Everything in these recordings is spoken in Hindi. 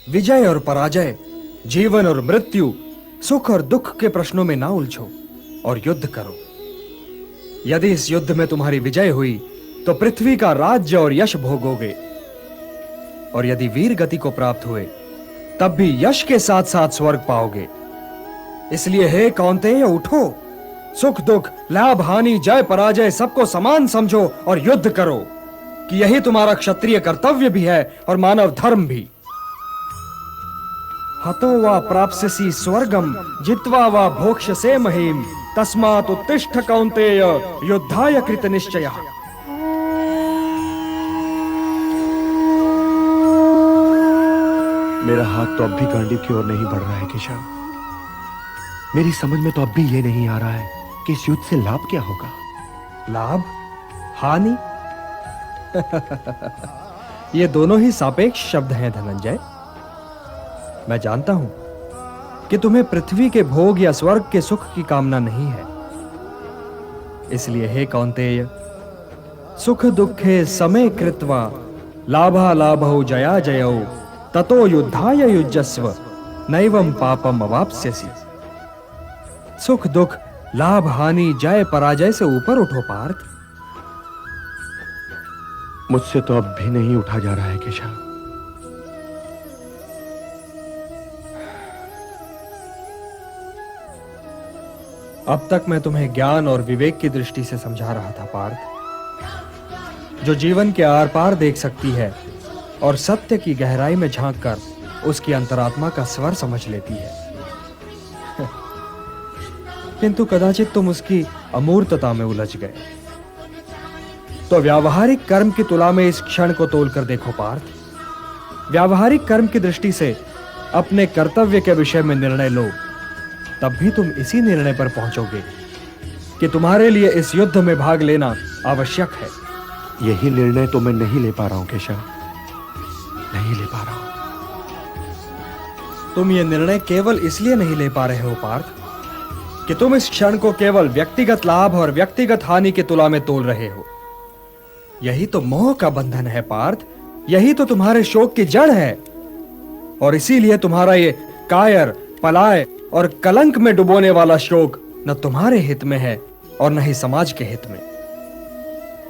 विजय और पराजय, जीवन और मृत्यु, सुख और दुख के प्रश्नों में ना उलझो और युद्ध करो। यदि इस युद्ध में तुम्हारी विजय हुई तो पृथ्वी का राज्य और यश भोगोगे, और यदि वीर गति को प्राप्त हुए तब भी यश के साथ साथ स्वर्ग पाओगे। इसलिए हे कौन्तेय, उठो, सुख दुख, लाभ हानि, जय पराजय सबको समान समझो और युद्ध करो, कि यही तुम्हारा क्षत्रिय कर्तव्य भी है और मानव धर्म भी। हतो वा प्राप्स्यसि स्वर्गम जित्वा वा भोक्ष्यसे महीम, तस्मात् उत्तिष्ठ कौन्तेय, युद्धाय कृत निश्चयः। मेरा हाथ तो अब भी गांडीव की ओर नहीं बढ़ रहा है केशव। मेरी समझ में तो अब भी यह नहीं आ रहा है कि इस युद्ध से लाभ क्या होगा। लाभ, हानि ये दोनों ही सापेक्ष शब्द हैं धनंजय। मैं जानता हूं कि तुम्हें पृथ्वी के भोग या स्वर्ग के सुख की कामना नहीं है। इसलिए हे कौन्तेय, सुख दुखे समे कृत्वा लाभा लाभौ जया जयौ ततो युद्धाय युज्यस्व नैवं पापम अवाप्स्यसि। सुख दुख, लाभ हानि, जय पराजय से ऊपर उठो पार्थ। मुझसे तो अब भी नहीं उठा जा रहा है केशव। अब तक मैं तुम्हें ज्ञान और विवेक की दृष्टि से समझा रहा था पार्थ, जो जीवन के आर पार देख सकती है और सत्य की गहराई में झांककर उसकी अंतरात्मा का स्वर समझ लेती है। किंतु कदाचित तुम उसकी अमूर्तता में उलझ गए। तो व्यावहारिक कर्म की तुला में इस क्षण को तोलकर देखो पार्थ। व्यावहारिक कर्म की दृष्टि से अपने कर्तव्य के विषय में निर्णय लो, तब भी तुम इसी निर्णय पर पहुंचोगे कि तुम्हारे लिए इस युद्ध में भाग लेना आवश्यक है। यही निर्णय तो मैं नहीं ले पा रहा हूं केशव, नहीं ले पा रहा हूं। तुम ये निर्णय केवल इसलिए नहीं ले पा रहे हो पार्थ कि तुम इस क्षण को केवल व्यक्तिगत लाभ और व्यक्तिगत हानि के तुला में तोल रहे हो। यही तो मोह का बंधन है पार्थ, यही तो तुम्हारे शोक की जड़ है, और इसीलिए तुम्हारा ये कायर, पलाय और कलंक में डुबोने वाला शोक न तुम्हारे हित में है और न ही समाज के हित में।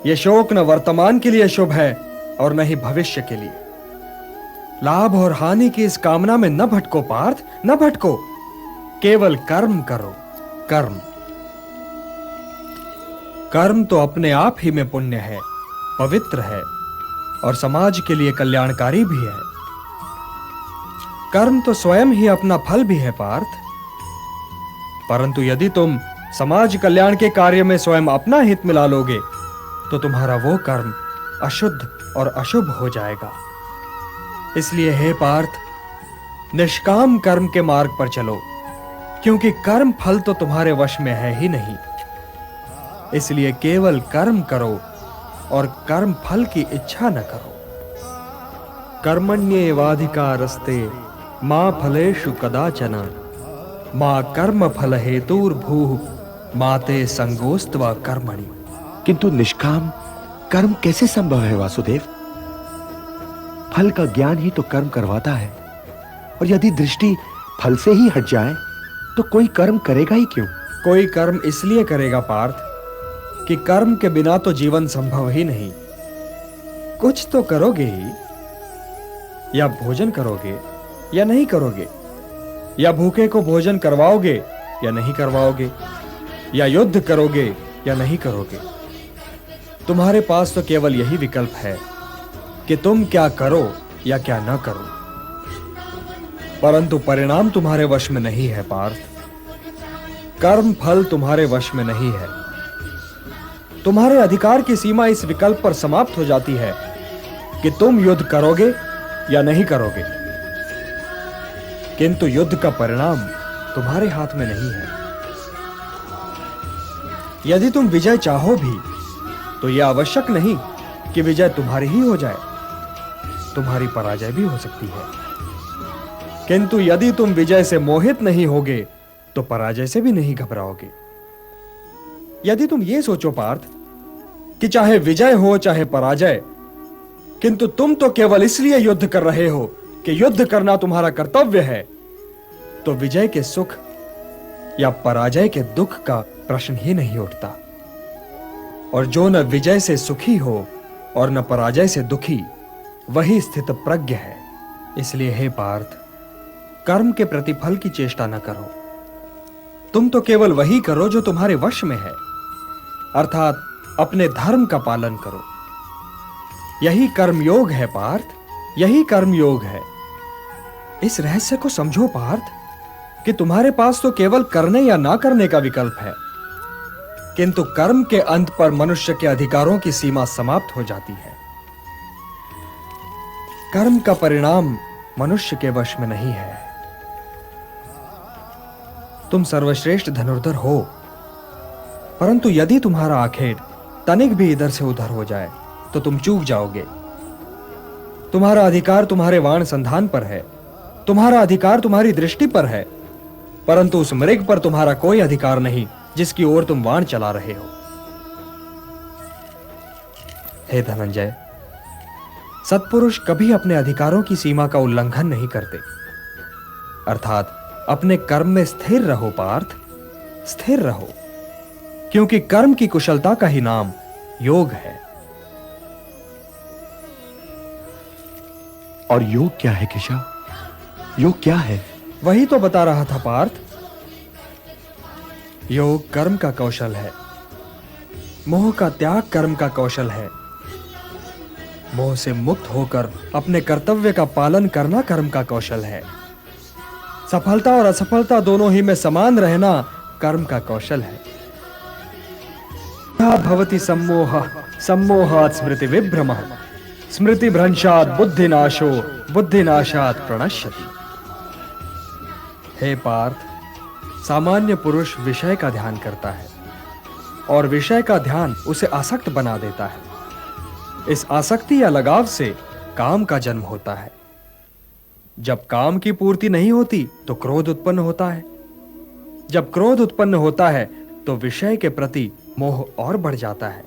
यह शोक न वर्तमान के लिए शुभ है और न ही भविष्य के लिए। लाभ और हानि की इस कामना में न भटको पार्थ, न भटको। केवल कर्म करो, कर्म। कर्म तो अपने आप ही में पुण्य है, पवित्र है और समाज के लिए कल्याणकारी भी है। कर्म तो स्वयं ही अपना फल भी है पार्थ। परंतु यदि तुम समाज कल्याण के कार्य में स्वयं अपना हित मिला लोगे तो तुम्हारा वो कर्म अशुद्ध और अशुभ हो जाएगा। इसलिए हे पार्थ, निष्काम कर्म के मार्ग पर चलो, क्योंकि कर्म फल तो तुम्हारे वश में है ही नहीं। इसलिए केवल कर्म करो और कर्म फल की इच्छा न करो। कर्मण्येवाधिकारस्ते मा फलेषु कदाचन मा कर्म फल हेतुर्भूः माते संगोस्त्वा कर्मणि। किंतु निष्काम कर्म कैसे संभव है वासुदेव? फल का ज्ञान ही तो कर्म करवाता है, और यदि दृष्टि फल से ही हट जाए तो कोई कर्म करेगा ही क्यों? कोई कर्म इसलिए करेगा पार्थ कि कर्म के बिना तो जीवन संभव ही नहीं। कुछ तो करोगे ही, या भोजन करोगे या नहीं करोगे, या भूखे को भोजन करवाओगे या नहीं करवाओगे, या युद्ध करोगे या नहीं करोगे। तुम्हारे पास तो केवल यही विकल्प है कि तुम क्या करो या क्या ना करो। परंतु परिणाम तुम्हारे वश में नहीं है पार्थ। कर्म फल तुम्हारे वश में नहीं है। तुम्हारे अधिकार की सीमा इस विकल्प पर समाप्त हो जाती है कि तुम युद्ध करोगे या नहीं करोगे। किंतु युद्ध का परिणाम तुम्हारे हाथ में नहीं है। यदि तुम विजय चाहो भी तो यह आवश्यक नहीं कि विजय तुम्हारी ही हो जाए, तुम्हारी पराजय भी हो सकती है। किंतु यदि तुम विजय से मोहित नहीं होगे तो पराजय से भी नहीं घबराओगे। यदि तुम ये सोचो पार्थ कि चाहे विजय हो चाहे पराजय, किंतु तुम तो केवल इसलिए युद्ध कर रहे हो कि युद्ध करना तुम्हारा कर्तव्य है, तो विजय के सुख या पराजय के दुख का प्रश्न ही नहीं उठता। और जो न विजय से सुखी हो और न पराजय से दुखी, वही स्थित प्रज्ञ है। इसलिए हे पार्थ, कर्म के प्रतिफल की चेष्टा न करो। तुम तो केवल वही करो जो तुम्हारे वश में है, अर्थात अपने धर्म का पालन करो। यही कर्मयोग है पार्थ, यही कर्मयोग है। इस रहस्य को समझो पार्थ कि तुम्हारे पास तो केवल करने या ना करने का विकल्प है, किंतु कर्म के अंत पर मनुष्य के अधिकारों की सीमा समाप्त हो जाती है। कर्म का परिणाम मनुष्य के वश में नहीं है। तुम सर्वश्रेष्ठ धनुर्धर हो, परंतु यदि तुम्हारा आखेट तनिक भी इधर से उधर हो जाए तो तुम चूक जाओगे। तुम्हारा अधिकार तुम्हारे वाण संधान पर है, तुम्हारा अधिकार तुम्हारी दृष्टि पर है, परंतु उस मृग पर तुम्हारा कोई अधिकार नहीं जिसकी ओर तुम वाण चला रहे हो। हे धनंजय, सत्पुरुष कभी अपने अधिकारों की सीमा का उल्लंघन नहीं करते। अर्थात अपने कर्म में स्थिर रहो पार्थ, स्थिर रहो, क्योंकि कर्म की कुशलता का ही नाम योग है। और योग क्या है केशव? योग क्या है? वही तो बता रहा था पार्थ। योग कर्म का कौशल है, मोह का त्याग कर्म का कौशल है, मोह से मुक्त होकर अपने कर्तव्य का पालन करना कर्म का कौशल है, सफलता और असफलता दोनों ही में समान रहना कर्म का कौशल है। भवति सम्मोह सम्मोहात् स्मृति विभ्रमः स्मृति भ्रंशात् बुद्धिनाशो बुद्धिनाशात् प्रणश्यति। हे पार्थ, सामान्य पुरुष विषय का ध्यान करता है और विषय का ध्यान उसे आसक्त बना देता है। इस आसक्ति या लगाव से काम का जन्म होता है। जब काम की पूर्ति नहीं होती तो क्रोध उत्पन्न होता है। जब क्रोध उत्पन्न होता है तो विषय के प्रति मोह और बढ़ जाता है,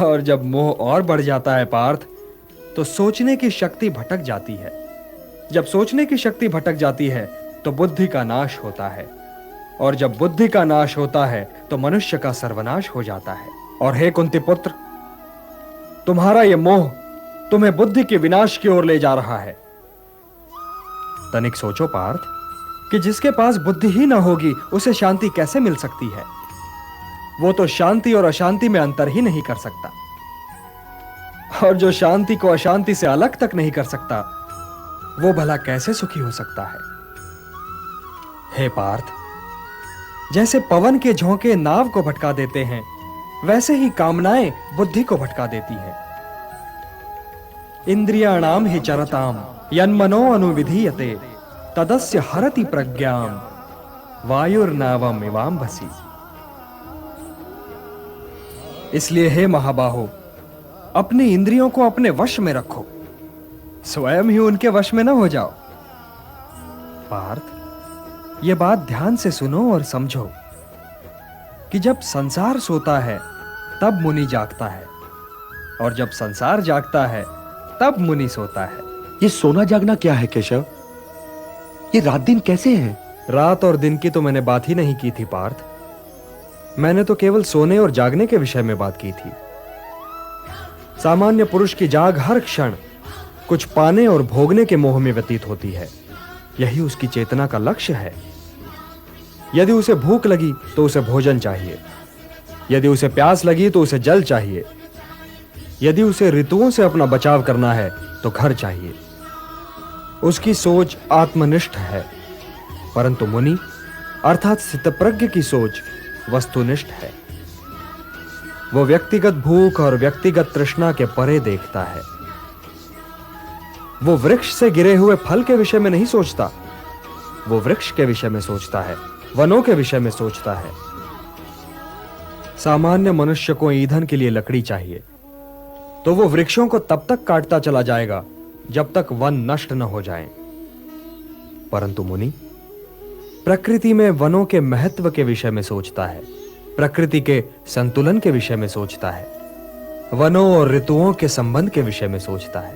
और जब मोह और बढ़ जाता है पार्थ, तो सोचने की शक्ति भटक जाती है। जब सोचने की शक्ति भटक जाती है तो बुद्धि का नाश होता है, और जब बुद्धि का नाश होता है तो मनुष्य का सर्वनाश हो जाता है। और हे कुंती पुत्र, तुम्हारा यह मोह तुम्हें बुद्धि के विनाश की ओर ले जा रहा है। तनिक सोचो पार्थ कि जिसके पास बुद्धि ही ना होगी उसे शांति कैसे मिल सकती है? वो तो शांति और अशांति में अंतर ही नहीं कर सकता, और जो शांति को अशांति से अलग तक नहीं कर सकता, वो भला कैसे सुखी हो सकता है? हे पार्थ, जैसे पवन के झोंके नाव को भटका देते हैं, वैसे ही कामनाएं बुद्धि को भटका देती हैं। इंद्रियाणाम हि चरताम यन्मनो अनुविधीयते तदस्य हरति प्रज्ञाम वायुर्नावम इवाम्भसि। इसलिए हे महाबाहो, अपनी इंद्रियों को अपने वश में रखो, स्वयं ही उनके वश में न हो जाओ। पार्थ, यह बात ध्यान से सुनो और समझो कि जब संसार सोता है तब मुनि जागता है, और जब संसार जागता है तब मुनि सोता है। ये सोना जागना क्या है केशव? ये रात दिन कैसे है? रात और दिन की तो मैंने बात ही नहीं की थी पार्थ। मैंने तो केवल सोने और जागने के विषय में बात की थी। सामान्य पुरुष की जाग हर क्षण कुछ पाने और भोगने के मोह में व्यतीत होती है। यही उसकी चेतना का लक्ष्य है। यदि उसे भूख लगी तो उसे भोजन चाहिए, यदि उसे प्यास लगी तो उसे जल चाहिए, यदि उसे ऋतुओं से अपना बचाव करना है तो घर चाहिए। उसकी सोच आत्मनिष्ठ है, परंतु मुनि अर्थात स्थितप्रज्ञ की सोच वस्तुनिष्ठ है। वो व्यक्तिगत भूख और व्यक्तिगत तृष्णा के परे देखता है। वो वृक्ष से गिरे हुए फल के विषय में नहीं सोचता, वो वृक्ष के विषय में सोचता है, वनों के विषय में सोचता है। सामान्य मनुष्य को ईंधन के लिए लकड़ी चाहिए, तो वो वृक्षों को तब तक काटता चला जाएगा जब तक वन नष्ट न हो जाएं। परंतु मुनि प्रकृति में वनों के महत्व के विषय में सोचता है, प्रकृति के संतुलन के विषय में सोचता है, वनों और ऋतुओं के संबंध के विषय में सोचता है।